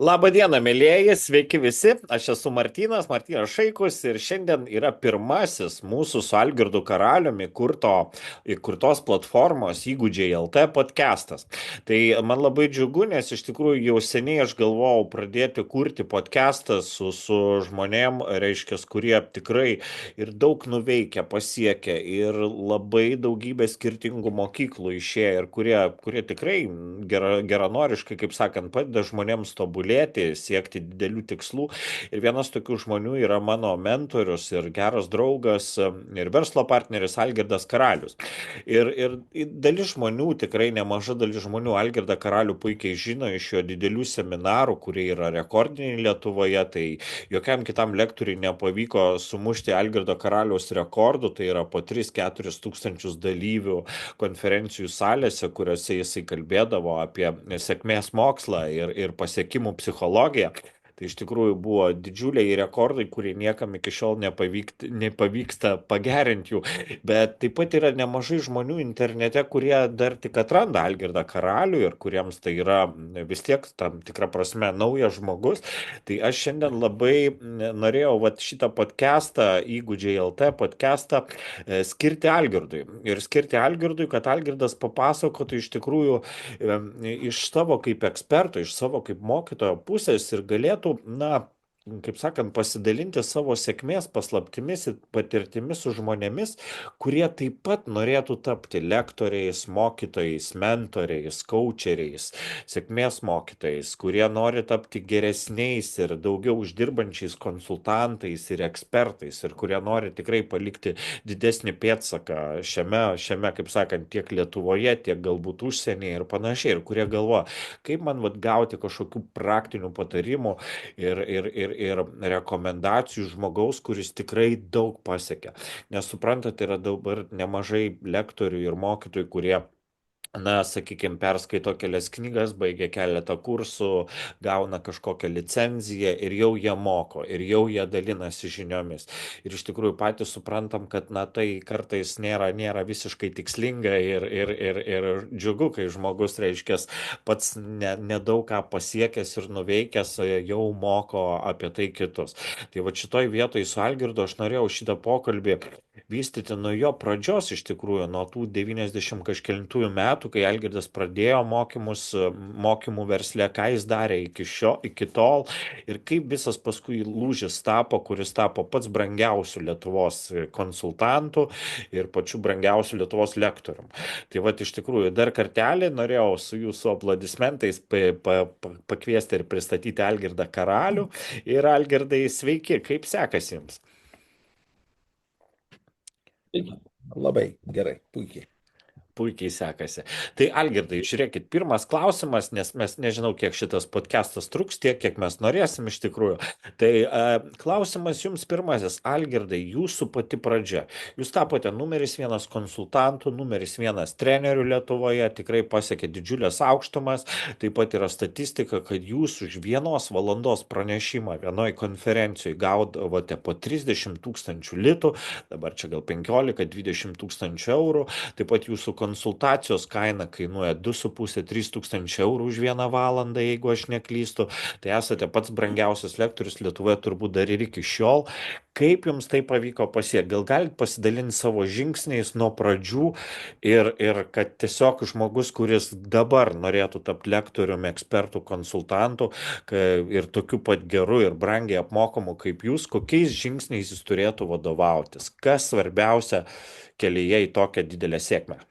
Labą dieną, mėlyjeji, sveiki visi. Aš esu Martynas Šaikus ir šiandien yra pirmasis mūsų su Algirdu Karaliumi įkurtos platformos Įgūdžiai LT podcastas. Tai man labai džiugu, nes iš tikrųjų jau seniai aš galvojau pradėti kurti podcastą su žmonėm, reiškia, kurie tikrai ir daug nuveikia, pasiekia ir labai daugybę skirtingų mokyklų išėję ir kurie tikrai geranoriškai, kaip sakant, padeda žmonėms tobulėti, siekti didelių tikslų. Ir vienas tokių žmonių yra mano mentorius ir geras draugas ir verslo partneris Algirdas Karalius. Ir dalis žmonių, tikrai nemaža dalis žmonių Algirdą Karalių puikiai žino iš jo didelių seminarų, kurie yra rekordiniai Lietuvoje. Tai jokiam kitam lektoriui nepavyko sumušti Algirdo Karaliaus rekordų, tai yra po 3-4 tūkstančius dalyvių konferencijų salėse, kuriuose jisai kalbėdavo apie sėkmės mokslą ir pasiekimų psichologiją. Tai iš tikrųjų buvo didžiuliai rekordai, kurie niekam iki šiol nepavyksta pagerinti jų. Bet taip pat yra nemažai žmonių internete, kurie dar tik atranda Algirdą Karalių ir kuriems tai yra vis tiek tam tikra prasme naujas žmogus. Tai aš šiandien labai norėjau šitą podcastą, Įgūdžiai LT podcastą, skirti Algirdui. Ir skirti Algirdui, kad Algirdas papasakotų iš tikrųjų iš savo kaip eksperto, iš savo kaip mokytojo pusės ir galėtų, na, kaip sakant, pasidalinti savo sėkmės paslaptimis ir patirtimis su žmonėmis, kurie taip pat norėtų tapti lektoriais, mokytojais, mentoriais, coacheriais, sėkmės mokytojais, kurie nori tapti geresniais ir daugiau uždirbančiais konsultantais ir ekspertais ir kurie nori tikrai palikti didesnį pėdsaką šiame, kaip sakant, tiek Lietuvoje, tiek galbūt užsienyje ir panašiai, ir kurie galvoja, kaip man gauti kažkokių praktinių patarimų ir rekomendacijų žmogaus, kuris tikrai daug pasiekia. Nes suprantate, yra dabar nemažai lektorių ir mokytojų, kurie, na, sakykime, perskaito kelias knygas, baigia keletą kursų, gauna kažkokią licenciją ir jau jie moko, ir jau jie dalinasi žiniomis. Ir iš tikrųjų patys suprantam, kad, na, tai kartais nėra visiškai tikslinga ir džiugu, kai žmogus, reiškia, pats nedaug ką pasiekęs ir nuveikęs jau moko apie tai kitus. Tai va šitoj vietoj su Algirdu aš norėjau šitą pokalbį vystyti nuo jo pradžios, iš tikrųjų, nuo tų 90 kažkelintųjų metų, kai Algirdas pradėjo mokymų versle, ką jis darė iki tol ir kaip visas paskui lūžis tapo, kuris tapo pats brangiausių Lietuvos konsultantų ir pačiu brangiausiu Lietuvos lektorium. Tai va, iš tikrųjų, dar kartelį norėjau su jūsų aplodismentais pakviesti ir pristatyti Algirdą Karalių. Ir Algirdai, sveiki, kaip sekasi jums? Taigi, labai gerai, puikiai. Puikiai sekasi. Tai Algirdai, žiūrėkit, pirmas klausimas, nes mes nežinau, kiek šitas podcastas truks, tiek, kiek mes norėsim iš tikrųjų. Tai klausimas jums pirmasis, Algirdai, jūsų pati pradžia. Jūs tapote numeris vienas konsultantų, numeris vienas trenerių Lietuvoje, tikrai pasiekė didžiulės aukštumas. Taip pat yra statistika, kad jūs už 1 valandos pranešimą vienoje konferencijoje gaudavote po 30 tūkstančių litų, dabar čia gal 15-20 tūkstančių eurų. Taip pat jūsų konsultacijos kaina kainuoja 2,5-3 tūkstančių eurų už 1 valandą, jeigu aš neklystu. Tai esate pats brangiausias lektorius Lietuvoje turbūt dar ir iki šiol. Kaip jums tai pavyko pasiekti? Gal galite pasidalinti savo žingsniais nuo pradžių ir kad tiesiog žmogus, kuris dabar norėtų tapti lektoriumi, ekspertų, konsultantų ir tokiu pat geru ir brangiai apmokamu kaip jūs, kokiais žingsniais jis turėtų vadovautis? Kas svarbiausia kelyje į tokią didelę sėkmę?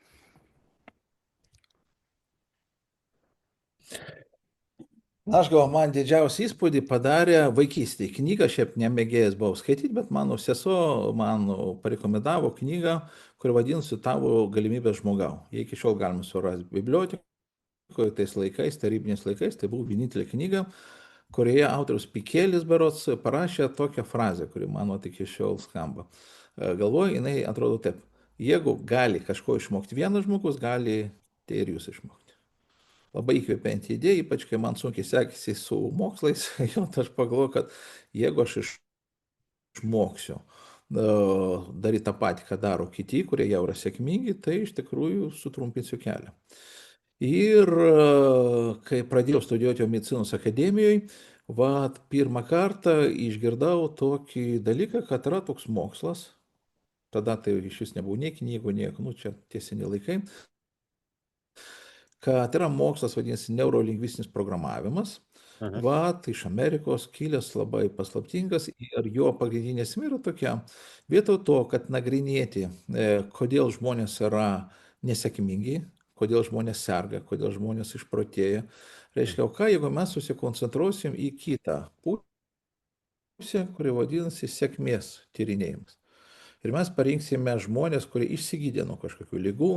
Aš galvoju, man didžiausią įspūdį padarė vaikystėje knyga, šiaip nemėgėjęs buvau skaityti, bet mano sesuo man parekomendavo knygą, kuri vadinasi Tavo galimybės žmogau. Jie iki šiol galima surasti bibliotekoje, tais laikais, tarybiniais laikais, tai buvo vienintelė knyga, kurioje autorius Pikėlis berots parašė tokią frazę, kuri mano iki šiol skamba. Galvoju, jinai atrodo taip, jeigu gali kažko išmokti vienas žmogus, gali tai ir jūs išmokti. Labai įkvepianti idėja, ypač kai man sunkiai sekėsi su mokslais, jau aš pagalvoju, kad jeigu aš išmoksiu daryti tą patį, ką daro kiti, kurie jau yra sėkmingi, tai iš tikrųjų sutrumpinsiu kelią. Ir kai pradėjau studijuoti jau medicinos akademijoje, vat pirmą kartą išgirdau tokį dalyką, kad yra toks mokslas. Tada tai iš vis nebuvo nei knygų, nieko, nu čia tiesiniai laikai, kad yra mokslas, vadinasi, neurolingvistinis programavimas. Mhm. Vat iš Amerikos kilęs labai paslaptingas ir jo pagrindinė esmė yra tokia. Vietoj to, kad nagrinėti, kodėl žmonės yra nesėkmingi, kodėl žmonės serga, kodėl žmonės išprotėja, reiškia, o ką jeigu mes susikoncentruosim į kitą pusę, kuri vadinasi sėkmės tyrinėjimas. Ir mes parinksime žmonės, kurie išsigydė nuo kažkokių lygų,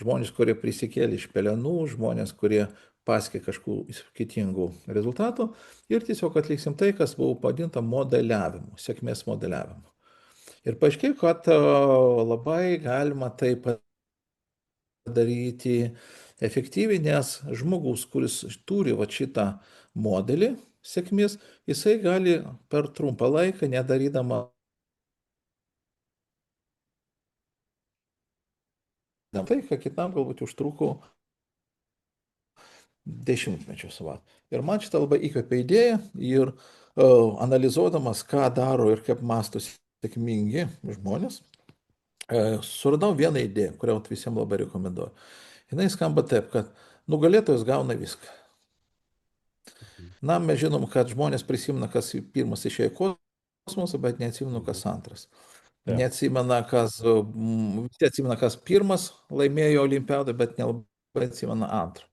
žmonės, kurie prisikėlė iš pelenų, žmonės, kurie pasiekė kažkokių skirtingų rezultatų ir tiesiog atliksim tai, kas buvo pavadinta modeliavimu, sėkmės modeliavimu. Ir paaiškėjo, kad labai galima tai padaryti efektyviai, nes žmogus, kuris turi va šitą modelį sėkmės, jisai gali per trumpą laiką, nedarydama tai, ką kitam galbūt užtruko dešimtmečius. Va. Ir man šitą labai įkvėpė idėją ir analizuodamas, ką daro ir kaip mastos sėkmingi žmonės, suradau vieną idėją, kurią visiems labai rekomenduoju. Jis skamba taip, kad nugalėtojas gauna viską. Na, mes žinom, kad žmonės prisimena, kas pirmas išėjo į kosmosą, bet neatsimena, kas antras. Taip. Neatsimena, visi atsimena, kas pirmas laimėjo olimpiadą, bet nelabai atsimena antrą.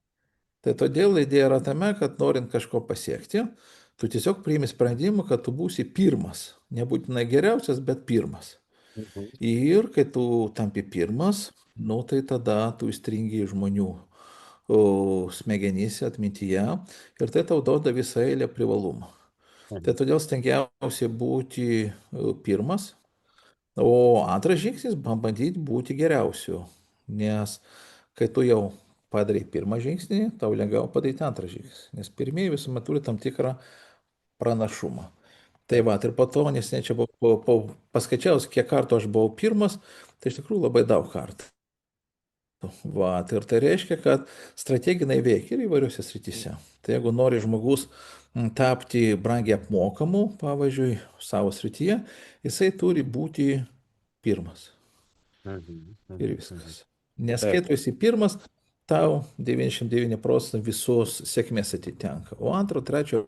Tai todėl idėja yra tame, kad norint kažko pasiekti, tu tiesiog priimi sprendimą, kad tu būsi pirmas. Nebūtinai geriausias, bet pirmas. Mhm. Ir kai tu tampi pirmas, nu tai tada tu įstringi žmonių smegenyse, atmintyje ir tai tau duoda visą eilę privalumų. Tai Mhm. todėl stengiausi būti pirmas, o antras žingsnis - bandyti būti geriausiu. Nes kai tu jau padarai pirmą žingsnį, tau lengviau padaryti antrą žingsnį. Nes pirmieji visuomet turi tam tikrą pranašumą. Tai Taip. va, ir po to, nes ne čia buvau, paskaičiaus, kiek kartų aš buvau pirmas, tai iš tikrųjų labai daug kartų. Va, ir tai reiškia, kad strateginai veikia ir įvairiuose srityse. Tai jeigu nori žmogus tapti brangiai apmokamu, pavyzdžiui, savo srityje, jisai turi būti pirmas. Mhm. Ir Mhm. Mhm. viskas. Nes kai Taip. tu esi pirmas, tau 99% visos sėkmės atitenka, o antro, trečio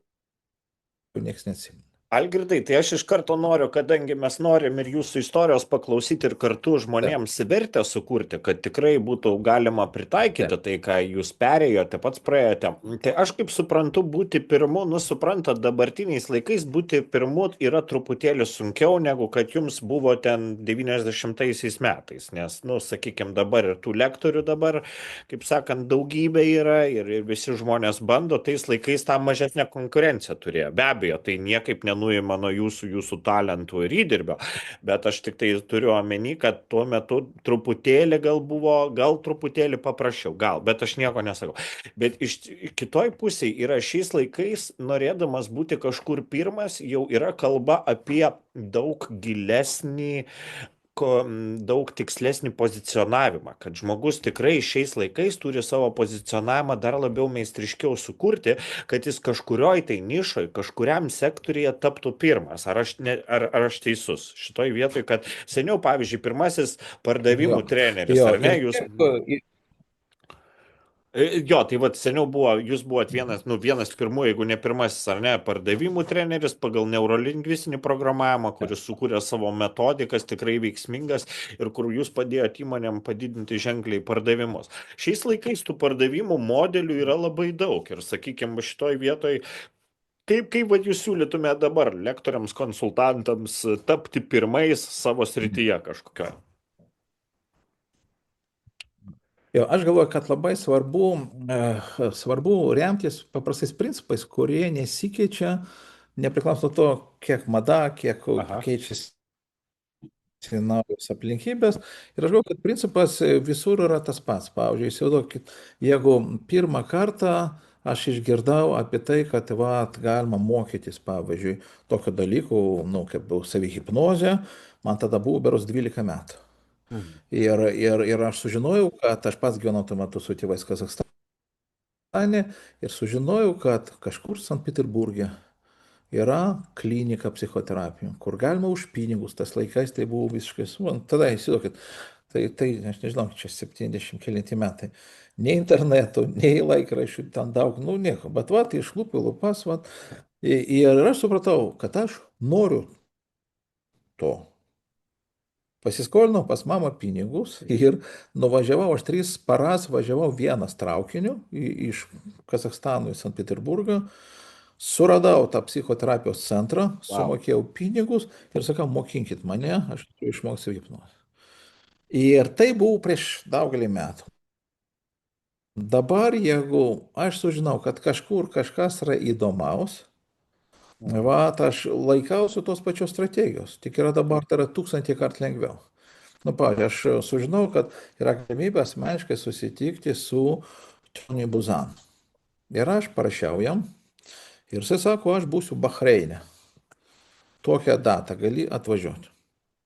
niekas neatsimena. Algirdai, tai aš iš karto noriu, kadangi mes norim ir jūsų istorijos paklausyti ir kartu Taip, žmonėms vertę sukurti, kad tikrai būtų galima pritaikyti taip. tai, ką jūs perėjote, pats praėjote. Tai aš kaip suprantu, būti pirmu, nu suprantat, dabartiniais laikais būti pirmu yra truputėlį sunkiau, negu kad jums buvo ten 90-aisiais metais. Nes, nu, sakykime, dabar ir tų lektorių dabar, kaip sakant, daugybė yra ir visi žmonės bando, tais laikais tą mažesnę konkurenciją turėjo. Be abejo, tai niekaip nenuima nuo jūsų talentų ir įdirbio, bet aš tik tai turiu omeny, kad tuo metu truputėlį gal truputėlį paprasčiau, bet aš nieko nesakau. Bet iš kitoj pusėje yra šiais laikais, norėdamas būti kažkur pirmas, jau yra kalba apie daug gilesnį daug tikslesnį pozicionavimą, kad žmogus tikrai šiais laikais turi savo pozicionavimą dar labiau meistriškiau sukurti, kad jis kažkurioj tai nišoj, kažkuriam sektorija taptų pirmas. Ar aš teisus šitoj vietoj, kad seniau, pavyzdžiui, pirmasis Jo, pardavimų treneris, jo, ar ne, ir jūs kiek, Jo, tai vat seniau jūs buvot vienas, nu, vienas pirmųjų, jeigu ne pirmasis, ar ne, pardavimų treneris pagal neurolingvistinį programavimą, kuris sukūrė savo metodikas, tikrai veiksmingas ir kur jūs padėjot įmonėm padidinti ženkliai pardavimus. Šiais laikais tų pardavimų modelių yra labai daug ir, sakykime, šitoj vietoj, kaip vat jūs siūlytumėte dabar lektoriams, konsultantams tapti pirmais savo srityje kažkokio? jo, aš galvoju, kad labai svarbu remtis paprastais principais, kurie nesikeičia, nepriklauso nuo to, kiek mada, kiek Aha. keičiasi naujos aplinkybės. Ir aš galvoju, kad principas visur yra tas pats. Pavyzdžiui, įsivaizduokit, jeigu pirmą kartą aš išgirdau apie tai, kad galima mokytis, pavyzdžiui, tokio dalyko, nu, kaip savihipnozė, man tada buvo beros 12 metų. Mhm. Ir aš sužinojau, kad aš pats gyvenau tuo metu su tėvais Kazakstane. ir sužinojau, kad kažkur Sankt Peterburgė yra klinika psichoterapijų, kur galima už pinigus, tas laikais tai buvo visiškai, tada įsivaizduokit, tai aš nežinau, čia 70 kelinti metai, nei interneto, nei laikraščių, ten daug, nu nieko, bet va, tai iš lūpų į lūpas, va, ir aš supratau, kad aš noriu to. Pasiskolinau pas mamą pinigus ir nuvažiavau, aš 3 paras važiavau vienas traukiniu iš Kazachstano į Sankt Peterburgą, suradau tą psichoterapijos centrą, Wow. sumokėjau pinigus ir sakau, mokinkit mane, aš turiu išmokti hipnozę. Ir tai buvo prieš daugelį metų. Dabar, jeigu aš sužinau, kad kažkur kažkas yra įdomaus, Mhm. va, aš laikausi tos pačios strategijos, tik yra dabar tai yra 1000 kartų lengviau. Nu, pavyzdžiui, aš sužinau, kad yra galimybė asmeniškai susitikti su Tony Buzan. Ir aš parašiau jam ir jisai sako, aš būsiu Bahreinė. Tokią datą gali atvažiuoti.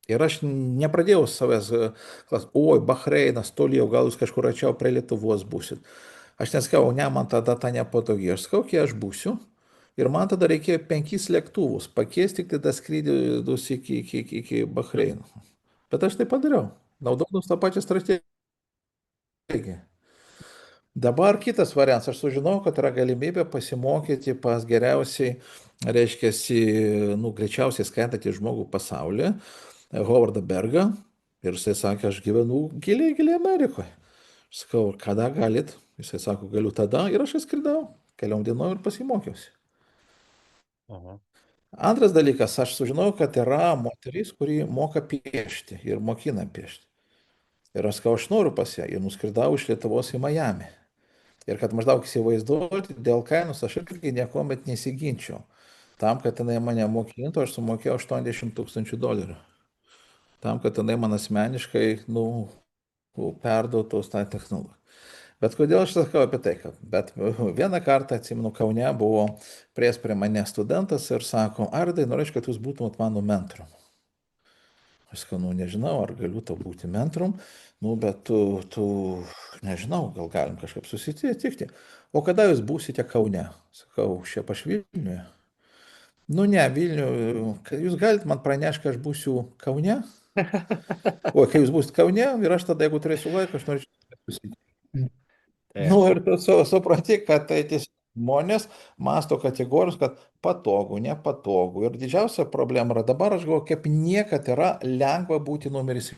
Ir aš nepradėjau savęs klausti, oi, Bahreinas, toli jau gal jūs kažkur arčiau prie Lietuvos būsit. Aš nesakau, ne, man ta data nepatogi. Aš sakau, kai aš būsiu. Ir man tada reikėjo 5 lėktuvus pakeisti, tik tada skrydį iki Bahreino. Bet aš tai padariau, naudodamas tą pačią strategiją. Dabar kitas variantas, aš sužinau, kad yra galimybė pasimokyti pas geriausiai, reiškia, nu, greičiausiai skaitantį žmogų pasaulyje, Hovardą Bergą. Ir jisai sakė, aš gyvenu giliai, giliai Amerikoje. Aš sakau, kada galit? Jisai sako, galiu tada. Ir aš atskridau keliom dienom ir pasimokiausi. Mhm. Antras dalykas, aš sužinojau, kad yra moteris, kuri moka piešti ir mokina piešti. Ir aš sakau, aš noriu pas ją. Ir nuskridau iš Lietuvos į Miami. Ir kad maždaug įsivaizduoti, dėl kainos aš irgi niekuomet nesiginčiau. Tam, kad jinai mane mokintų, aš sumokėjau $80,000. Tam, kad jinai man asmeniškai, nu, perduotų tą technologiją. Bet kodėl aš sakau apie tai, kad bet vieną kartą, atsimenu, Kaune buvo prieis prie mane studentas ir sako, Ardai, norėčiau, kad jūs būtumėt mano mentoru. Aš sakau, nu nežinau, ar galiu tau būti mentorum, nu bet tu nežinau, gal galim kažkaip susitikti. O kada jūs būsite Kaune? Sakau, šiaip aš Vilniuje. Nu ne, Vilniuje, jūs galite man pranešti, kad aš būsiu Kaune? O kai jūs būsite Kaune ir aš tada, jeigu turėsiu laiko, aš norėčiau susitikti. Nu Taip. ir tu supranti, kad tai tiesiog žmonės masto kategorijos, kad patogu, nepatogu. Ir didžiausia problema yra dabar, aš galvoju, kaip niekad yra lengva būti numeris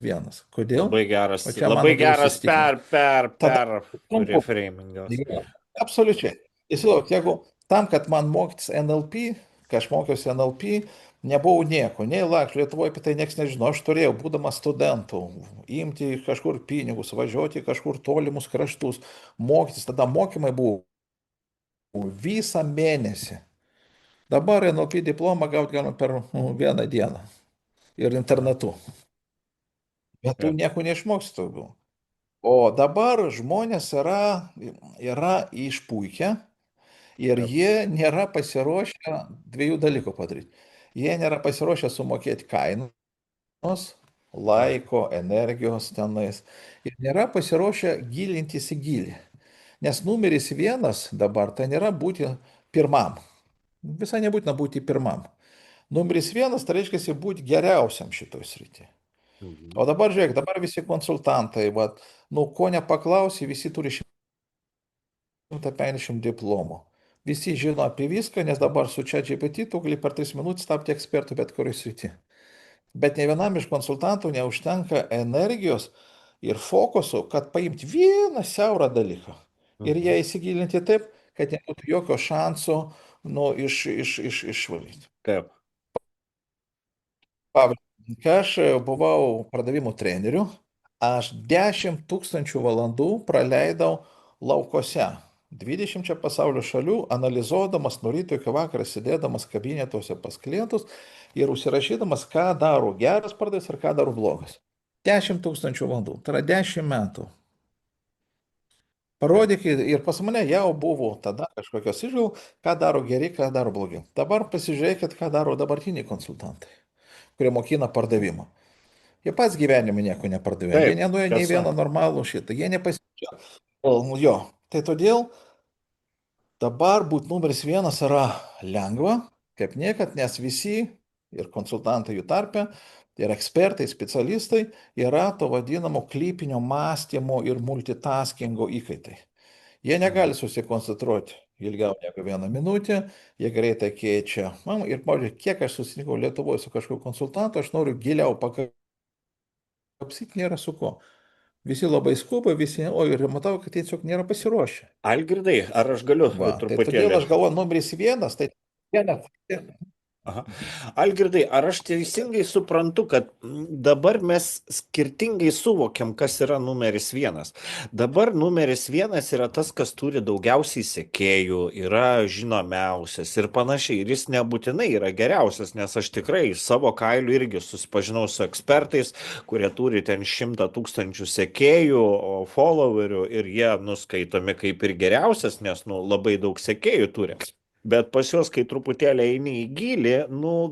vienas. Kodėl? O čia mano Labai gilus geras įsitikinimas. Tada per sunku. reframingas. Jo, absoliučiai. Įsivaizduok, jeigu tam, kad man mokytis NLP, kai aš mokiausi NLP, nebuvo nieko, nei lakščių, Lietuvoje apie tai niekas nežino. Aš turėjau, būdamas studentų, imti kažkur pinigus, važiuoti į kažkur tolimus kraštus, mokytis. Tada mokymai buvo visą mėnesį. Dabar NLP diplomą gauti galima per vieną dieną ir internetu. Bet tu Taip. nieko neišmoksti daugiau. O dabar žmonės yra išpuikę ir Taip. jie nėra pasiruošę dviejų dalykų padaryti. Jie nėra pasiruošę sumokėti kainos, Mhm. laiko, energijos tenais. Ir nėra pasiruošę gilintis į gilį. Nes numeris vienas dabar tai nėra būti pirmam. Visai nebūtina būti pirmam. Numeris vienas tai reiškia būti geriausiam šitoj srityje. O Mhm. dabar žiūrėk, dabar visi konsultantai, va, nu ko nepaklausi, visi turi 150 diplomų. Visi žino apie viską, nes dabar su čia GPT tu gali per 3 minutės tapti ekspertu bet kurioje srityje. Bet ne vienam iš konsultantų neužtenka energijos ir fokuso, kad paimti vieną siaurą dalyką ir ją Mhm. įsigilinti taip, kad nebūtų jokio šanso nu, išvalyti. Taip. Pavyzdžiui, kai aš buvau pardavimų treneriu, aš 10 000 valandų praleidau laukose. 20 pasaulio šalių, analizuodamas nuo ryto iki vakaro, sėdėdamas kabinetuose pas klientus ir užsirašydamas, ką daro geras pardavėjas ir ką daro blogas. 10 000 valandų, tai yra 10 metų. Taip. Parodyk ir pas mane jau buvo tada kažkokios išvalgos, ką daro geri, ką daro blogi. Dabar pasižiūrėkit, ką daro dabartiniai konsultantai, kurie mokina pardavimą. Jie pats gyvenime nieko nepardavė. Jie Taip. nenuėjo nei Tiesa. vieną normalų šitą. Jie nepasiekia. Jo. Tai todėl Dabar būti numeris vienas yra lengva, kaip niekad, nes visi ir konsultantai jų tarpe, ir ekspertai, specialistai yra to vadinamo klypinio mąstymo ir multitaskingo įkaitai. Jie Mhm. negali susikoncentruoti ilgiau negu vieną minutę, jie greitai keičia. Ir, pavyzdžiui, kiek aš susitikau Lietuvoje su kažkokiu konsultantu, aš noriu giliau pakapsyti, nėra su kuo. Visi labai skuba, visi, o ir matau, kad tiesiog nėra pasiruošę. Algirdai, ar aš galiu Va, tai todėl truputėlį? aš galvoju, numeris vienas, tai vienas. Aha. Algirdai, ar aš teisingai suprantu, kad dabar mes skirtingai suvokiam, kas yra numeris vienas? Dabar numeris vienas yra tas, kas turi daugiausiai sekėjų, yra žinomiausias ir panašiai. Ir jis nebūtinai yra geriausias, nes aš tikrai savo kailiu irgi susipažinau su ekspertais, kurie turi ten 100 000 sekėjų, followerių ir jie nuskaitomi kaip ir geriausias, nes labai daug sekėjų turi. Bet pas juos, kai truputėlį eini į gilį,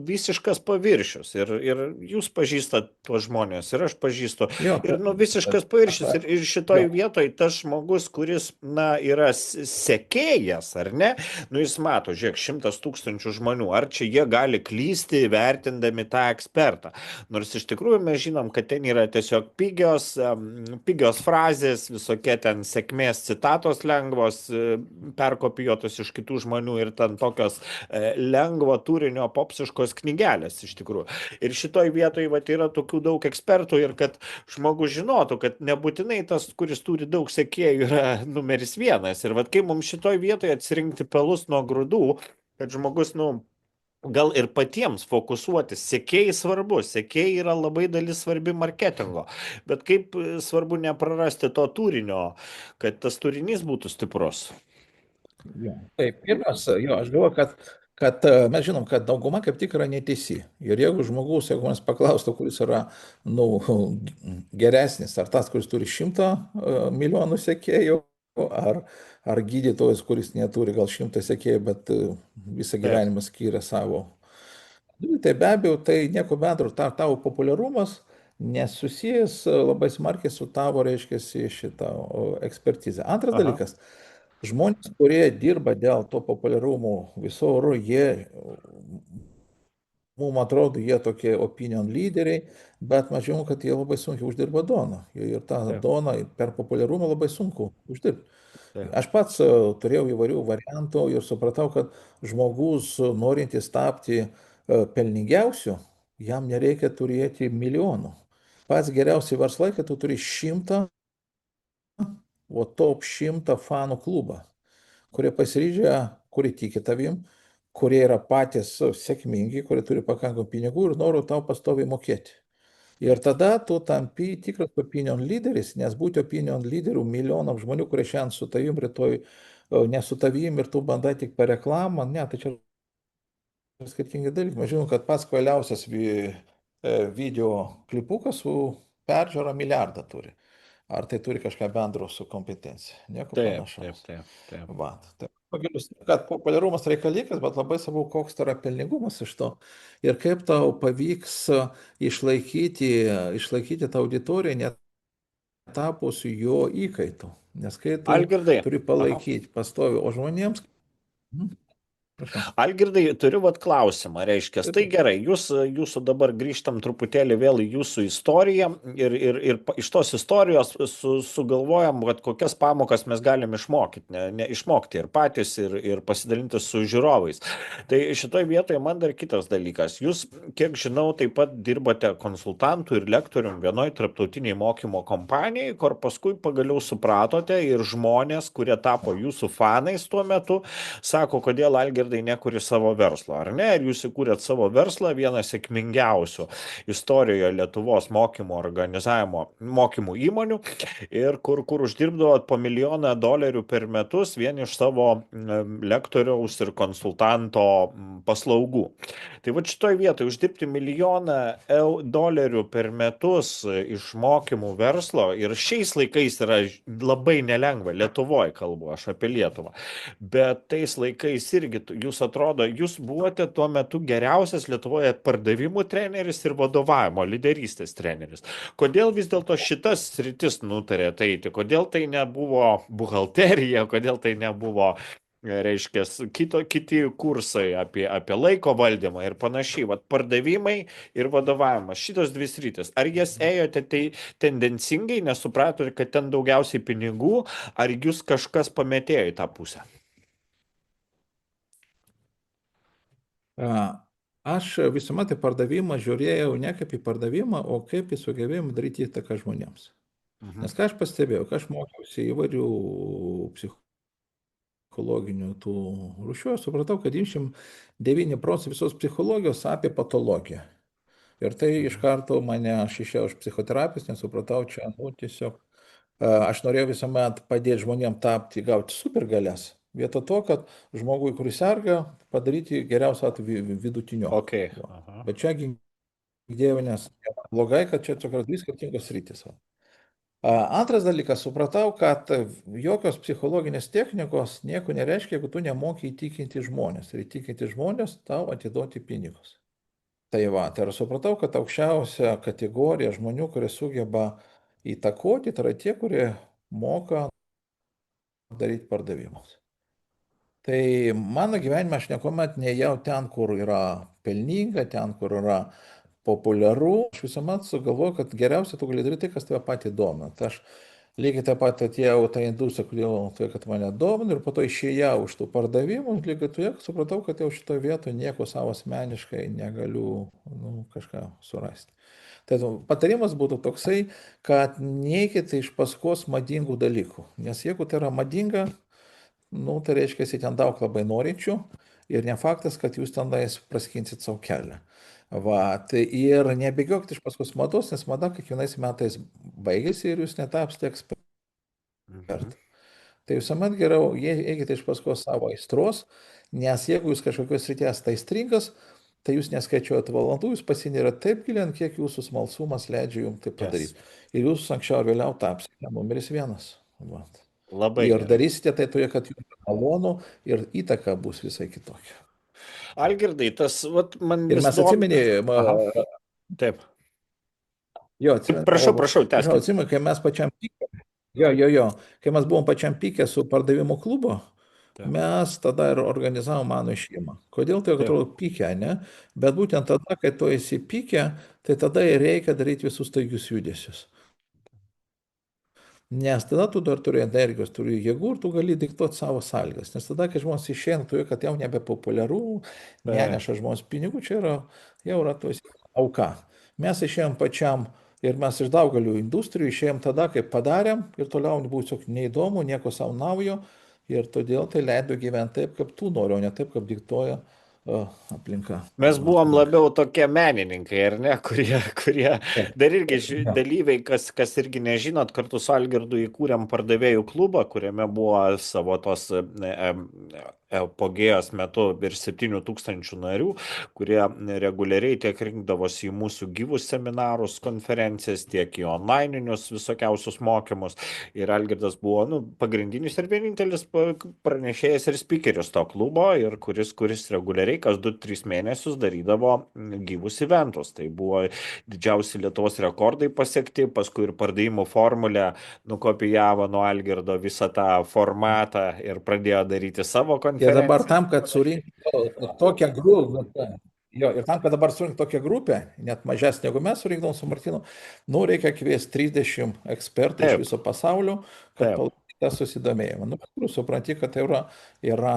visiškas paviršius. Ir jūs pažįstat tuos žmonės, ir aš pažįstu. Jo, Ir visiškas paviršius. Ir šitoj jo, vietoj tas žmogus, kuris, yra sekėjas, ar ne, jis mato, žiūrėk, 100 000 žmonių, ar čia jie gali klysti vertindami tą ekspertą. Nors iš tikrųjų mes žinom, kad ten yra tiesiog pigios frazės, visokie ten sėkmės citatos lengvos, perkopijuotos iš kitų žmonių ir ten tokios lengvo turinio popsiškos knygelės iš tikrųjų. Ir šitoj vietoj yra tokių daug ekspertų ir kad žmogus žinotų, kad nebūtinai tas, kuris turi daug sekėjų, yra numeris vienas. Ir kai mums šitoj vietoje atsirinkti pelus nuo grūdų, kad žmogus, gal ir patiems fokusuotis. Sekėjai svarbu, sekėjai yra labai dalis svarbi marketingo, bet kaip svarbu neprarasti to turinio, kad tas turinys būtų stiprus. jo. Taip, pirmas, jo, aš galvoju, kad mes žinom, kad dauguma kaip tik yra neteisi. Ir jeigu žmogus, jeigu manęs paklaustų, kuris yra geresnis, ar tas, kuris turi 100 milijonų sekėjų, ar gydytojas, kuris neturi gal 100 sekėjų, bet visą Taip. gyvenimą skiria savo. Tai be abejo, tai nieko bendro, tavo populiarumas nesusijęs labai smarkiai su tavo, reiškia, šitą ekspertizę. Antras Aha. dalykas. Žmonės, kurie dirba dėl to populiarumo viso oro, jie, mums atrodo, jie tokie opinion lyderiai, bet mes žinom, kad jie labai sunkiai uždirba doną. Ir tą Taip, doną per populiarumą labai sunku uždirbti. taip, Aš pats turėjau įvairių variantų ir supratau, kad žmogus, norintis tapti pelningiausiu, jam nereikia turėti milijonų. Pats geriausi verslai, kad tu turi 100, o top 100 fanų klubą, kurie pasiryžę, kurie tiki tavim, kurie yra patys sėkmingi, kurie turi pakankamai pinigų ir nori tau pastoviai mokėti. Ir tada tu tampi tikras opinion lyderis, nes būti opinion lyderiu milijonam žmonių, kurie šiandien su tavim, rytoj ne su tavim ir tu bandai tik per reklamą, ne, tai čia skirtingi dalykai. Mes žinom, kad pats kvailiausias video klipukas su peržiūra milijardą turi. Ar tai turi kažką bendro su kompetencija? Nieko taip, taip, panašaus. taip, taip. Va, tai pagaliau, kad populiarumas reikalingas, bet labai svarbu, koks tai yra pelningumas iš to. Ir kaip tau pavyks išlaikyti tą auditoriją netapus jo įkaitu. Nes kai tu Algirdai, turi aha. palaikyti pastovi, o žmonėms, prašau. Algirdai, turiu klausimą, reiškia, Taip, tai taip. gerai, jūsų dabar grįžtam truputėlį vėl į jūsų istoriją ir iš tos istorijos sugalvojam, kad kokias pamokas mes galim išmokyti, išmokti ir patys, ir pasidalinti su žiūrovais. Tai šitoje vietoje man dar kitas dalykas. Jūs, kiek žinau, taip pat dirbate konsultantų ir lektorium vienoje tarptautiniai mokymo kompanijai, kur paskui pagaliau supratote ir žmonės, kurie tapo jūsų fanais tuo metu, sako, kodėl Algirdai nekuri savo verslo, ar ne? Ir jūs įkūrėt savo verslą, vieną sėkmingiausių istorijoje Lietuvos mokymo organizavimo mokymų įmonių ir kur uždirbdavot po $1 milijoną per metus vien iš savo lektoriaus ir konsultanto paslaugų. Tai va šitoj vietoje uždirbti $1 milijoną per metus iš mokymų verslo ir šiais laikais yra labai nelengva, Lietuvoje kalbu, aš apie Lietuvą. Bet tais laikais irgi jūs atrodo, jūs buvote tuo metu geriausias Lietuvoje pardavimų treneris ir vadovavimo, lyderystės treneris. Kodėl vis dėlto šitas sritis nutarėte eiti? Kodėl tai nebuvo buhalterija, kodėl tai nebuvo reiškia, kiti kursai apie laiko valdymą ir panašiai. Vat pardavimai ir vadovavimas. Šitos dvi sritis. Ar jas ėjote tai tendencingai, nesupratote, kad ten daugiausiai pinigų, ar jūs kažkas pametėjo į tą pusę? A, Aš visuomet į pardavimą žiūrėjau ne kaip į pardavimą, o kaip į sugebėjimą daryti įtaką žmonėms. Mhm. Nes ką aš pastebėjau, kai aš mokiausi įvairių psichologinių tų rūšių, aš supratau, kad 99% visos psichologijos apie patologiją. Ir tai iš Mhm. karto mane, aš išėjau iš psichoterapijos, nesupratau, čia, nu, tiesiog aš norėjau visuomet padėti žmonėms tapti, gauti supergalias. Vietoj to, kad žmogui, kuris serga, padaryti geriausią atveju vidutinioką. Ok. Va. Aha. Bet čia girdėjau, nes blogai, kad čia tokios dvi skirtingos rytis. Va. Antras dalykas, supratau, kad jokios psichologinės technikos nieko nereiškia, jeigu tu nemoki įtikinti žmonės. Ir įtikinti žmonės tau atiduoti pinigus. Tai va, tai ir supratau, kad aukščiausia kategorija žmonių, kurie sugeba įtakoti, tai yra tie, kurie moka daryti pardavimus. Tai mano gyvenime aš niekuomet neėjau ten, kur yra pelninga, ten, kur yra populiaru. Aš visuomet sugalvoju, kad geriausia tu gali daryti tai, kas tave patį domina. Tai aš lygiai taip pat atėjau tą industriją, kodėl tai, kad mane domina, ir po to išėjau iš tų pardavimų, lygiai tuo supratau, kad jau šitoje vietoje nieko savo asmeniškai negaliu kažką surasti. Tai patarimas būtų toksai, kad neikite iš paskos madingų dalykų. Nes jeigu tai yra madinga, nu, tai reiškia, ten daug labai norinčių ir ne faktas, kad jūs tenais praskinsit savo kelią. Va, tai ir nebėgiokit iš paskos mados, nes mada kiekvienais metais baigėsi ir jūs netapsite Mhm. ekspertų. Tai visuomet geriau eikite iš paskos savo aistros, nes jeigu jūs kažkokios srities tai stringas, tai jūs neskaičiuojat valandų, jūs pasinėrėt taip giliai, kiek jūsų smalsumas leidžia jums tai Yes. padaryti. Ir jūs anksčiau ar vėliau tapsite numeris vienas. Va. Labai Ir gerai. darysite tai toje, kad jums malonu ir įtaka bus visai kitokia. Algirdai, tas, vat, man Ir vis mes domina. atsimenė, Aha. Taip. jo, atsimenė, Prašau, prašau, prašau, tęskit. atsimenu, kai mes pačiam pike, jo, kai mes buvom pačiam pike su pardavimo klubu, Taip. mes tada ir organizavom mano išėjimą. Kodėl tai Taip. atrodo pike, ne? Bet būtent tada, kai tu esi pike, tai tada ir reikia daryti visus staigius judesius. Nes tada tu dar turi energijos, turi jėgų ir tu gali diktuoti savo sąlygas. Nes tada, kai žmonės išeina, tu jau, kad jau nebepopuliaru, Taip. neneša žmonės pinigų, čia yra, jau yra tu esi auka. Mes išėjom pačiam ir mes iš daugelių industrijų išėjom tada, kai padarėm ir toliau buvo tiesiog neįdomu, nieko savo naujo ir todėl tai leido gyventi taip, kaip tu nori, o ne taip, kaip diktuoja aplinka. Mes Va, buvom tai. labiau tokie menininkai, ar ne, kurie Taip, dar irgi jo. dalyviai, kas irgi nežinot, kartu su Algirdu įkūrėm pardavėjų klubą, kuriame buvo savo tos apogėjos metu virš 7 000 narių, kurie reguliariai tiek rinkdavosi į mūsų gyvus seminarus, konferencijas, tiek į onlininius visokiausius mokymus. Ir Algirdas buvo pagrindinis ir vienintelis pranešėjas ir speakeris to klubo, ir kuris reguliariai kas 2-3 mėnesius darydavo gyvus eventus. Tai buvo didžiausi Lietuvos rekordai pasiekti, paskui ir pardavimų formulę nukopijavo nuo Algirdo visą tą formatą ir pradėjo daryti savo Ir dabar konferenciją. tam, kad surinktų tokią grupę, jo, ir tam, kad dabar surinktų tokią grupę, net mažesnė negu mes surinkdavom su Martinu, nu, reikia kviesti 30 ekspertų iš Taip, viso pasaulio, kad taip. palaikytų tą susidomėjimą. Nu, tu supranti, kad tai yra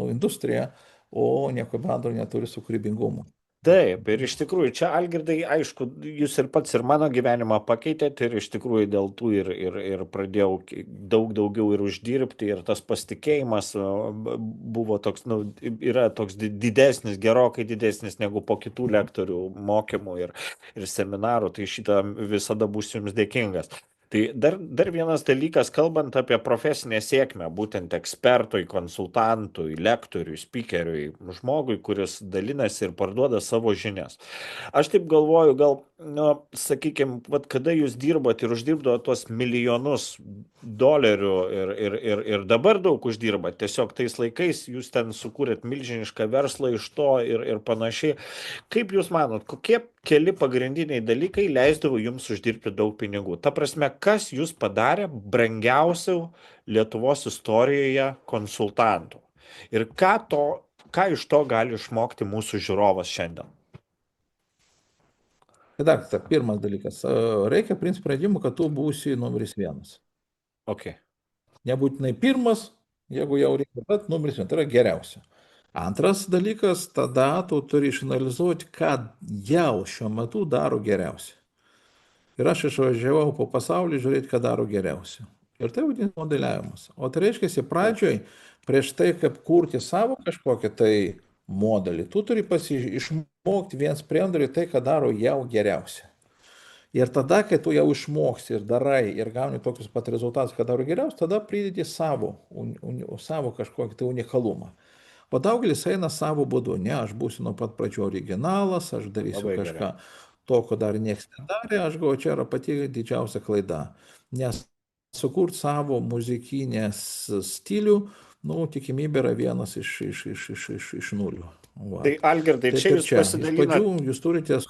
industrija, o nieko bendro neturi su kūrybingumu. Taip, ir iš tikrųjų čia, Algirdai, aišku, jūs ir pats ir mano gyvenimą pakeitėte ir iš tikrųjų dėl tų ir pradėjau daug daugiau ir uždirbti ir tas pasitikėjimas buvo toks, yra toks didesnis, gerokai didesnis negu po kitų lektorių mokymų ir seminarų, tai šitą visada būsiu jums dėkingas. Tai dar vienas dalykas, kalbant apie profesinę sėkmę, būtent ekspertui, konsultantui, lektoriui, speakeriui, žmogui, kuris dalinasi ir parduoda savo žinias. Aš taip galvoju, gal, sakykime, kada jūs dirbat ir uždirbdavo tuos milijonus dolerių ir dabar daug uždirbat, tiesiog tais laikais jūs ten sukūrėt milžinišką verslą iš to ir panašiai. Kaip Jūs manot, kokie keli pagrindiniai dalykai leisdavo Jums uždirbti daug pinigų? Ta prasme, kas Jūs padarė brangiausių Lietuvos istorijoje konsultantų? Ir ką iš to gali išmokti mūsų žiūrovas šiandien? Tai dar kartą, pirmas dalykas. Reikia priimti sprendimą, kad tu būsi numeris vienas. Ok, Nebūtinai pirmas, jeigu jau reikia, bet numeris vienas. Tai yra geriausia. Antras dalykas, tada tu turi išanalizuoti, ką jau šiuo metu daro geriausiai. Ir aš išvažiavau po pasaulį žiūrėti, ką daro geriausia. Ir tai vadinasi modeliavimas. O tai reiškia, taip, pradžioj, prieš tai, kaip kurti savo kažkokį tai modelį, tu turi išmokti viens sprendimą tai, ką daro jau geriausia. Ir tada, kai tu jau išmoksti ir darai ir gauni tokius pat rezultatus, ką daro geriausia, tada pridedi savo kažkokį tai unikalumą. O daugelis eina savo būdu. Ne, aš būsiu nuo pat pradžių originalas, aš darysiu labai gerai. kažką to, ko dar niekas nedarė. Aš galvoju, čia yra pati didžiausia klaida. Nes sukurti savo muzikinės stilių, nu, tikimybė yra vienas iš nulių. Tai Vat. Algirdai, Taip ir čia. Iš pradžių jūs turite.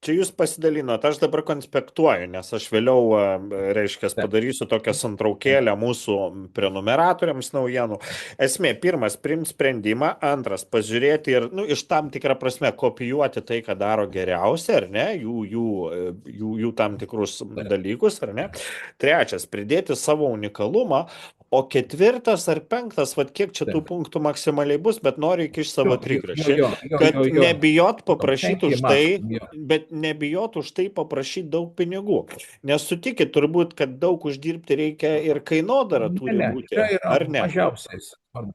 čia jūs pasidalinot, aš dabar konspektuoju, nes aš vėliau, reiškia, Taip, padarysiu tokią taip, santraukėlę mūsų prenumeratoriams naujienų. Esmė, pirmas, priimti sprendimą, antras, pažiūrėti ir, nu, iš tam tikrą prasme kopijuoti tai, ką daro geriausia, ar ne, jų tam tikrus taip, dalykus, ar ne. Trečias, pridėti savo unikalumą. O ketvirtas ar penktas, vad kiek čia tų taip. punktų maksimaliai bus, bet noriu įkišti Jo, savo jo, jo, trigrašį, jo, jo, jo, kad jo. nebijot Jo, paprašyti penki už tai, maksimum, jo. bet nebijot už tai paprašyti daug pinigų. Nes sutikit, turbūt, kad daug uždirbti reikia ir kainodara Ne, turi ne, būti, čia yra ar ne? mažiausiai svarbu.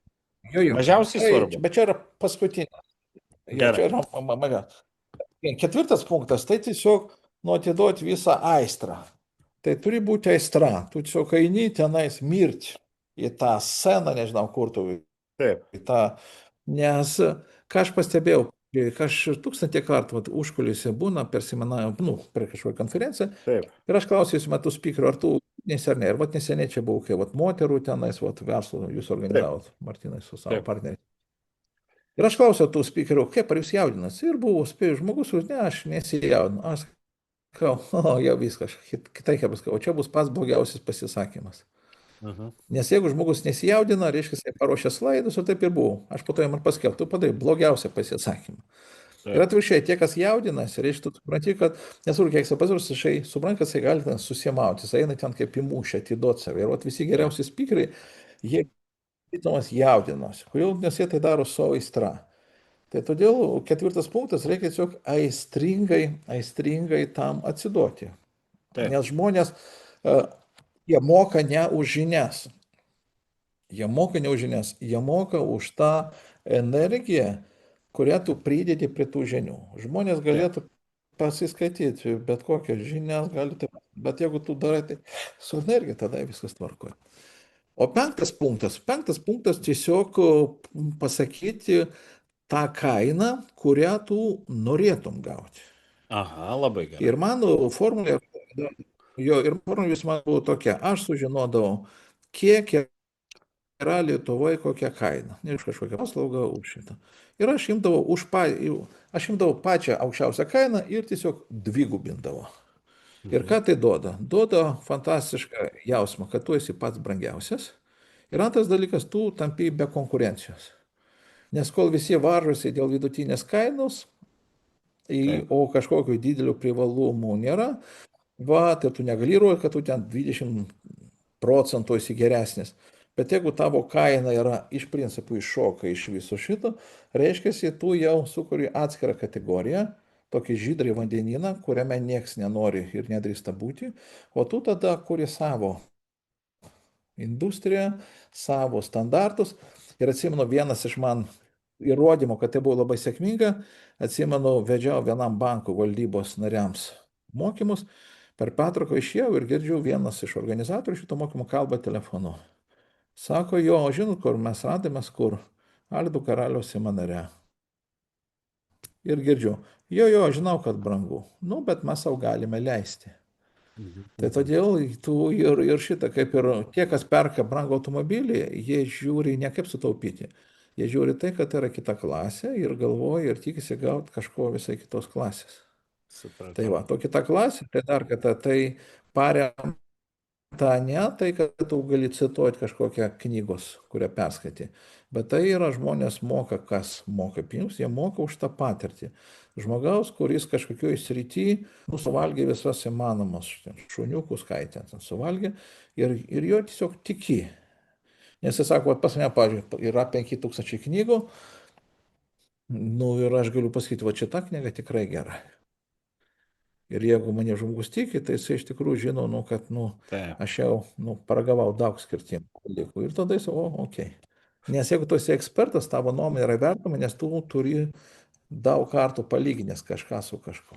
Jo, jo. Mažiausiai Tai, svarbu. bet čia yra paskutinė. Jo, Gerai. čia yra mažiausiai. Ketvirtas punktas, tai tiesiog nu atiduoti visą aistrą. Tai turi būti aistra. Tu tiesiog eini tenais mirti į tą sceną, nežinau, kur tu Taip, į tą. Nes ką aš pastebėjau, ką aš tūkstantį kartų užkulisiuose būna per seminarą, nu, per kažkokią konferenciją, taip, ir aš klausiausi metų speakerio, ar tu neseniai, ir vat neseniai čia buvo, kai vat moterų tenais, vat verslo jūs taip, organizavot, Martinai, su savo taip. partneriais. Ir aš klausiau tų speakerių, kaip ar jūs jaudinasi? Ir buvo spėjus žmogus, ne, aš nesijaudinu. Aš sakau, o jau viskas, kitai kaip pasakau, o čia bus pats blogiausias pasisakymas. Mhm. Nes jeigu žmogus nesijaudina, reiškia, jis paruošė slaidus ir taip ir buvo. Aš po to jam ir paskelbti, tu padarai blogiausią pasisakymą. Ir Taip, atvirkščiai, tie, kas jaudinasi, reiškia, tu supranti, kad nesvarbu, kiek jis pasiruošęs, jisai supranta, kad jisai gali ten susimauti, jis eina ten kaip į mūšį, atiduoti save. Ir vat visi taip, geriausi spykeriai, jie žinomas jaudinosi. Kodėl? Nes jie tai daro savo aistra. Tai todėl ketvirtas punktas reikia tiesiog aistringai tam atsiduoti. taip. Nes žmonės, e, jie moka ne už žinias. Jie moka ne už žinias, jie moka už tą energiją, kurią tu pridedi prie tų žinių. Žmonės Taip. galėtų pasiskaityti bet kokias žinias, galite, bet jeigu tu darai tai su energija, tada viskas tvarkoja. O penktas punktas tiesiog pasakyti tą kainą, kurią tu norėtum gauti. Aha, labai gerai. Ir mano formulė, jo, ir formulė vis man buvo tokia, aš sužinodavau, kiek yra Lietuvoje kokia kaina, ne už kažkokią paslaugą, už šitą. Ir aš imdavau pačią aukščiausią kainą ir tiesiog dvigubindavau. Ir Mhm. ką tai duoda? Duoda fantastišką jausmą, kad tu esi pats brangiausias. Ir antras dalykas, tu tampi be konkurencijos. Nes kol visi varžosi dėl vidutinės kainos, Taip, o kažkokių didelių privalumų nėra, va, tai tu negali įrodyti, kad tu ten 20% esi geresnis. Bet jeigu tavo kaina yra iš principų iššoka iš viso šito, reiškia, tu jau sukuri atskirą kategoriją, tokį žydrį vandenyną, kuriame nieks nenori ir nedrįsta būti, o tu tada kuri savo industriją, savo standartus. Ir atsimenu, vienas iš man įrodymų, kad tai buvo labai sėkminga, atsimenu, vedžiau vienam bankų valdybos nariams mokymus, per pertrauką išėjau ir girdžiu, vienas iš organizatorių šito mokymo kalba telefonu. Sako, jo, žinot, kur mes radėmės, kur Aldo karaliaus seminare. Ir girdžiu, jo, žinau, kad brangu, nu, bet mes savo galime leisti. mhm. Tai Mhm. todėl tu ir šitą, kaip ir tie, kas perka brangų automobilį, jie žiūri ne kaip sutaupyti. Jie žiūri tai, kad tai yra kita klasė ir galvoja ir tikisi gauti kažko visai kitos klasės. Tai Supratau. va, to kita klasė, tai dar kartą, tai paremta ne tai, kad tu gali cituoti kažkokią knygos, kurią perskaitė, bet tai yra žmonės moka, kas moka pinigus, jie moka už tą patirtį. Žmogaus, kuris kažkokioje srityje suvalgė visas įmanomas šuniukus, ką jie ten suvalgė, ir jo tiesiog tiki. Nes jis sako, pas mane, pavyzdžiui, yra 5000 knygų, nu ir aš galiu pasakyti, va šita knyga tikrai gera. Ir jeigu mane žmogus tiki, tai jis iš tikrųjų žino, nu, kad Taip. aš jau paragavau daug skirtingų dalykų. Ir tada jis, okei. Nes jeigu tu esi ekspertas, tavo nuomonė yra vertama, nes tu turi daug kartų palyginęs kažką su kažkuo.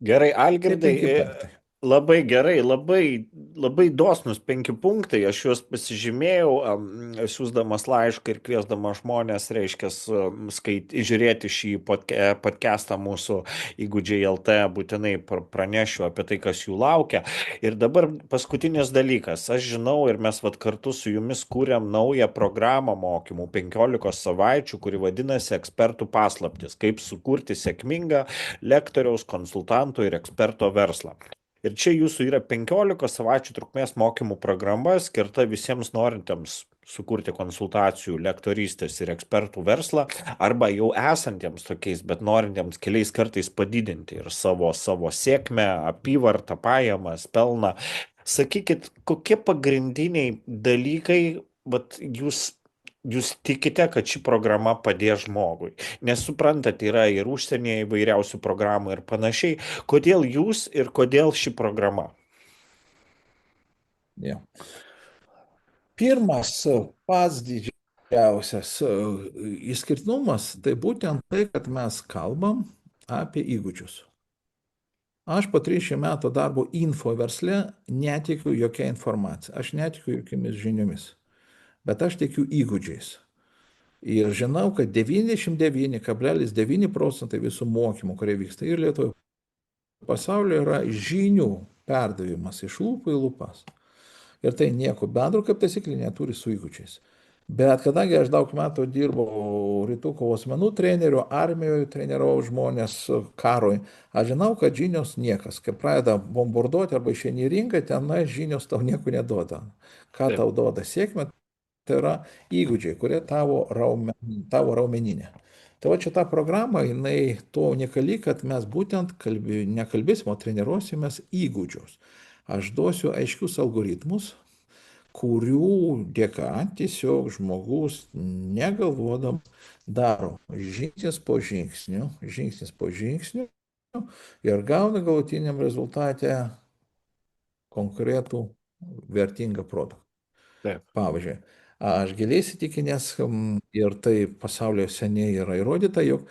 Gerai, Tai Algirdai, 5 punktai. labai gerai, labai dosnus 5 punktai, aš juos pasižymėjau, siūsdamas laišką ir kviesdamas žmonės, reiškia, žiūrėti šį podcastą mūsų įgūdžiai LT, būtinai pranešiu apie tai, kas jų laukia. Ir dabar paskutinis dalykas, aš žinau ir mes vat kartu su jumis kūrėm naują programą mokymų 15 savaičių, kuri vadinasi Ekspertų paslaptis, kaip sukurti sėkmingą lektoriaus, konsultanto ir eksperto verslą. Ir čia jūsų yra 15 savaičių trukmės mokymų programa skirta visiems norintiems sukurti konsultacijų, lektorystės ir ekspertų verslą, arba jau esantiems tokiais, bet norintiems keliais kartais padidinti ir savo sėkmę, apyvartą, pajamas, pelną. Sakykit, kokie pagrindiniai dalykai, vat jūs tikite, kad ši programa padės žmogui? Nes suprantat, yra ir užsienyje įvairiausių programų ir panašiai. Kodėl jūs ir kodėl ši programa? Ja. Pirmas pats didžiausias išskirtinumas tai būtent tai, kad mes kalbam apie įgūdžius. Aš po 30 metų darbo info versle netikiu jokia informacija, aš netikiu jokiamis žiniomis, bet aš tikiu įgūdžiais. Ir žinau, kad 99,9% visų mokymų, kurie vyksta ir Lietuvoje, pasaulyje, yra žinių perdavimas iš lūpų į lūpas. Ir tai nieko bendro, kaip taisyklė, neturi su įgūdžiais. Bet kadangi aš daug metų dirbau rytų kovos menų treneriu, armijoje treniravau žmonės karui, aš žinau, kad žinios niekas. Kai pradeda bombarduoti arba išeini į rinką, tenai žinios tau nieko neduoda. Ką Taip, tau duoda sėkmė, tai yra įgūdžiai, kurie tavo raumeninė. Tai va šita programa, jinai to unikali, kad mes būtent nekalbėsim, o treniruosimės įgūdžius. Aš duosiu aiškius algoritmus, kurių dėka tiesiog žmogus negalvodam daro žingsnis po žingsnių ir gauna galutiniam rezultate konkretų vertingą produktą. taip, Pavyzdžiui, aš giliai įsitikinęs ir tai pasaulyje seniai yra įrodyta, jog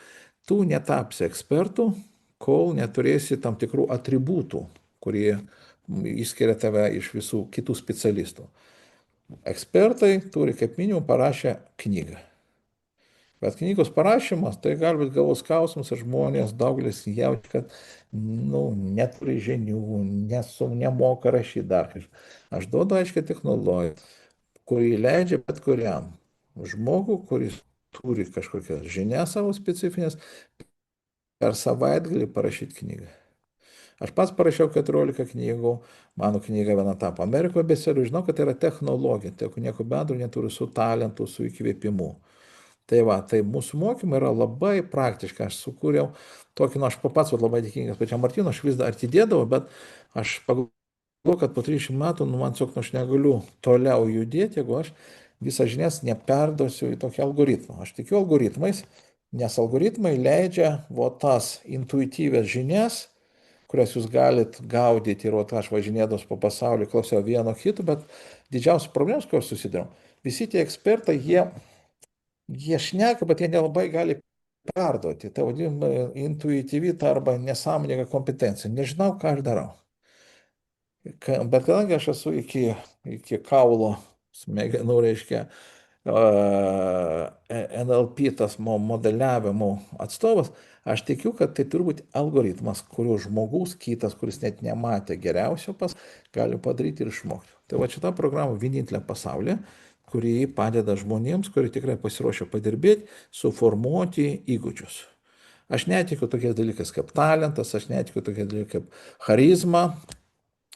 tu netapsi ekspertu, kol neturėsi tam tikrų atributų, kurie išskiria tave iš visų kitų specialistų. Ekspertai turi kaip minimum parašę knygą. Bet knygos parašymas tai gali būti galvos skausmas ir žmonės daugelis jaučia, kad neturi žinių, nemoka rašyti dar kažką. Aš duodu aiškiai technologiją, kuri leidžia bet kuriam žmogui, kuris turi kažkokias žinias savo specifinės, per savaitgalį parašyti knygą. Aš pats parašiau 14 knygų, mano knyga viena tapo Amerikoje bestseliu, žinau, kad tai yra technologija, tai nieko bendro neturi su talentu, su įkvėpimu. Tai va, tai mūsų mokymai yra labai praktiški, aš sukūriau tokį, aš pats labai dėkingas pačiam Martynui, aš vis dar atidėdavau, bet aš pagalvoju, kad po 30 metų, man tiesiog aš negaliu toliau judėti, jeigu aš visą žinias neperduosiu į tokį algoritmą. Aš tikiu algoritmais, nes algoritmai leidžia tas intuityvias žinias, kurias jūs galit gaudyti ir aš važinėdamas po pasaulį klausiau vieno kito, bet didžiausios problemos, kurios susidurėm, visi tie ekspertai, jie šneka, bet jie nelabai gali perduoti. Tai vadinama intuityvi arba nesąmoninga kompetencija. Nežinau, ką aš darau. Bet kadangi aš esu iki kaulo smegenų, reiškia, NLP tas modeliavimo atstovas, aš tikiu, kad tai turi būti algoritmas, kurio žmogus kitas, kuris net nematė geriausio gali padaryti ir išmokti. Tai va šita programa vienintelė pasaulyje, kuri padeda žmonėms, kurie tikrai pasiruošę padirbėti, suformuoti įgūdžius. Aš netikiu tokiais dalykais kaip talentas, aš netikiu tokiais dalykais kaip charizma,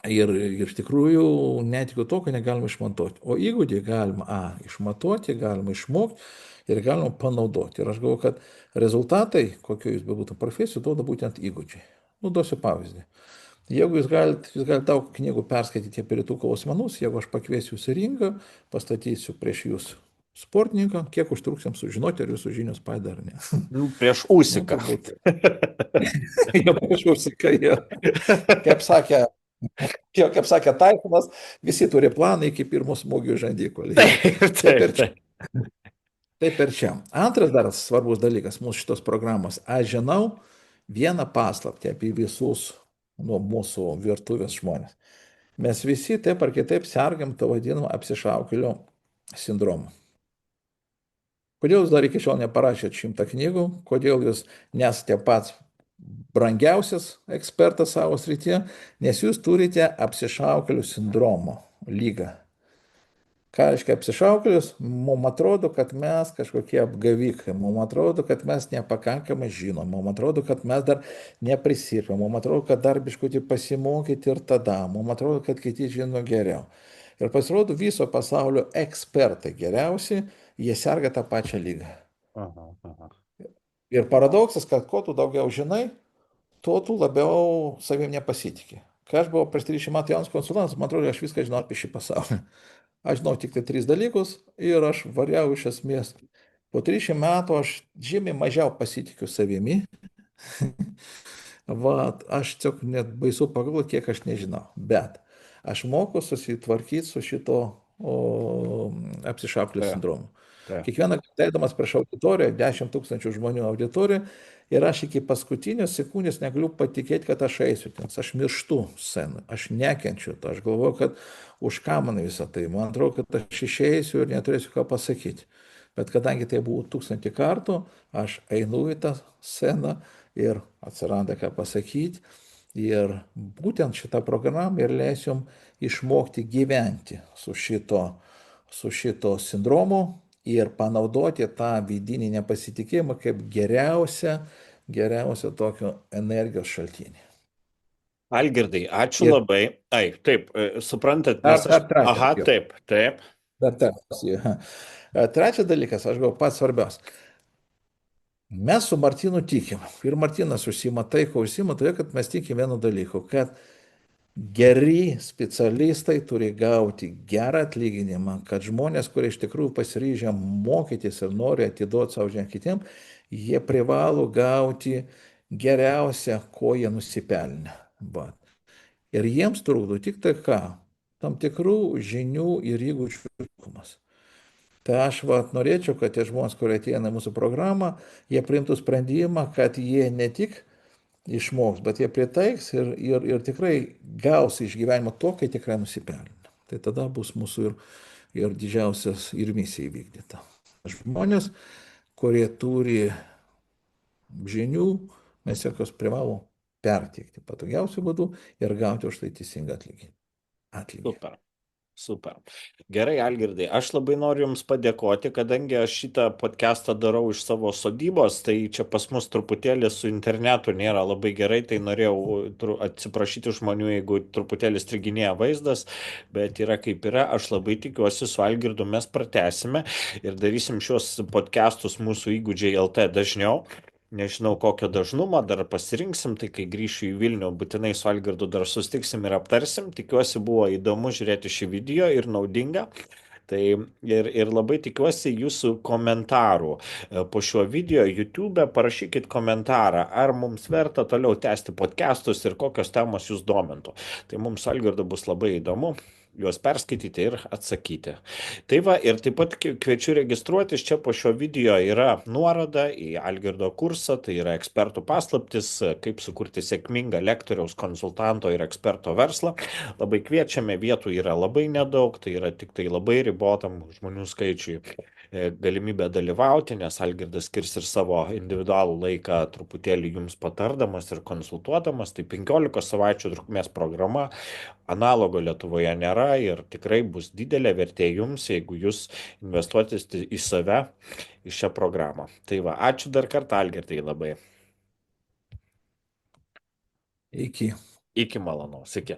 Ir iš tikrųjų netikiu to, kad negalima išmatuoti. O įgūdį galima išmatuoti, galima išmokti ir galima panaudoti. Ir aš galvoju, kad rezultatai, kokio jūs bebūtų profesijų, duoda būtent įgūdžiai. Nu, duosiu pavyzdį. Jeigu jūs galite daug knygų perskaityti apie rytų klausmenus, jeigu aš pakviesiu jūs į ringą, pastatysiu prieš jūs sportininką, kiek užtruks jam sužinoti, ar jūsų žinios padeda ar ne. Nu, prieš Nu, ūsiką. turbūt. Jau prieš užsiką, kaip sakė kaip sakė Taisonas, visi turi planą iki pirmo smūgio žandikų. Taip, Taip taip, ir čia. taip. Taip ir čia. Antras dar svarbus dalykas mūsų šitos programos. Aš žinau vieną paslaptį apie visus nuo mūsų virtuvės žmonės. Mes visi taip ar kitaip sergam to vadinamo apsišaukėlio sindromu. Kodėl jūs dar iki šiol neparašėt 100 knygų? Kodėl jūs nesate pats brangiausias ekspertas savo srityje? Nes jūs turite apsišaukėlių sindromo lygą. Ką reiškia apsišaukėlis? Mums atrodo, kad mes kažkokie apgavikai, mums atrodo, kad mes nepakankamai žinom, mums atrodo, kad mes dar neprisirpam, mums atrodo, kad dar biškutį pasimokyti ir tada, mums atrodo, kad kiti žino geriau. Ir pasirodo, viso pasaulio ekspertai geriausi, jie serga tą pačią lygą. Aha, aha. Ir paradoksas, kad kuo tu daugiau žinai, tuo tu labiau savim nepasitikė. Kai aš buvau prieš 30 metų jaunas konsultantas, man atrodo, aš viską žinau apie šį pasaulį. Aš žinau tik tai 3 dalykus ir aš variau iš esmės. Po 30 metų aš žymiai mažiau pasitikiu savimi. Vat, aš tiesiog net baisu pagalvoti, kiek aš nežinau. Bet aš moku susitvarkyti su šito apsišaukėlio Taip, sindromu. taip. Kiekvieną kartą eidamas prieš auditoriją, 10 tūkstančių žmonių auditoriją, ir aš iki paskutinės sekundės negaliu patikėti, kad aš eisiu, nes aš mirštu scenai, aš nekenčiu to, aš galvoju, kad už ką man visą tai, man atrodo, kad aš išeisiu ir neturėsiu ką pasakyti. Bet kadangi tai buvo 1000 kartų, aš einu į tą sceną ir atsiranda ką pasakyti. Ir būtent šitą programą ir leisiu išmokti gyventi su šito sindromu ir panaudoti tą vidinį nepasitikėjimą kaip geriausią tokio energijos šaltinį. Algirdai, ačiū Ir labai. Ai, taip, suprantat, dar, nes aš. dar trečias, Aha, jo, taip, taip. jo. Trečias dalykas, aš gal pats svarbiausias. Mes su Martinu tikim. Ir Martinas užsima tai, ko užsima, todėl kad mes tikim vienu dalyku, kad geri specialistai turi gauti gerą atlyginimą, kad žmonės, kurie iš tikrųjų pasiryžę mokytis ir nori atiduoti savo žemę kitiem, jie privalo gauti geriausią, ko jie nusipelnė. Va. Ir jiems trukdo tik tai ką? Tam tikrų žinių ir įgūdžių trūkumas. Tai aš norėčiau, kad tie žmonės, kurie ateina į mūsų programą, jie priimtų sprendimą, kad jie ne tik išmoks, bet jie pritaiks ir tikrai gaus iš gyvenimo to, kai tikrai nusipelno. Tai tada bus mūsų ir didžiausias ir misija įvykdyta. Žmonės, kurie turi žinių, mes jokios privalom perteikti patogiausių būdų ir gauti už tai teisingą atlygį. Super. Super. Gerai, Algirdai, aš labai noriu Jums padėkoti, kadangi aš šitą podcastą darau iš savo sodybos, tai čia pas mus truputėlį su internetu nėra labai gerai, tai norėjau atsiprašyti žmonių, jeigu truputėlį striginėja vaizdas, bet yra kaip yra, aš labai tikiuosi su Algirdu mes pratęsime ir darysim šios podcastus mūsų įgūdžiai LT dažniau. Nežinau, kokio dažnumo dar pasirinksim, tai kai grįšiu į Vilnių, būtinai su Algirdu dar sustiksim ir aptarsim. Tikiuosi buvo įdomu žiūrėti šį video ir naudinga. Tai ir labai tikiuosi jūsų komentarų po šiuo video YouTube. Parašykit komentarą, ar mums verta toliau tęsti podcastus ir kokios temos jūs domintų. Tai mums Algirdu bus labai įdomu juos perskaityti ir atsakyti. Tai va, ir taip pat kviečiu registruotis, čia po šio video yra nuoroda į Algirdo kursą, tai yra ekspertų paslaptis, kaip sukurti sėkmingą lektoriaus, konsultanto ir eksperto verslą. Labai kviečiame, vietų yra labai nedaug, tai yra tik tai labai ribotam žmonių skaičiui galimybę dalyvauti, nes Algirdas skirs ir savo individualų laiką truputėlį jums patardamas ir konsultuodamas. Tai 15 savaičių trukmės programa, analogo Lietuvoje nėra ir tikrai bus didelė vertė jums, jeigu jūs investuotis į save, į šią programą. Tai va, ačiū dar kartą, Algirdai, labai. Iki. Iki malonaus, iki.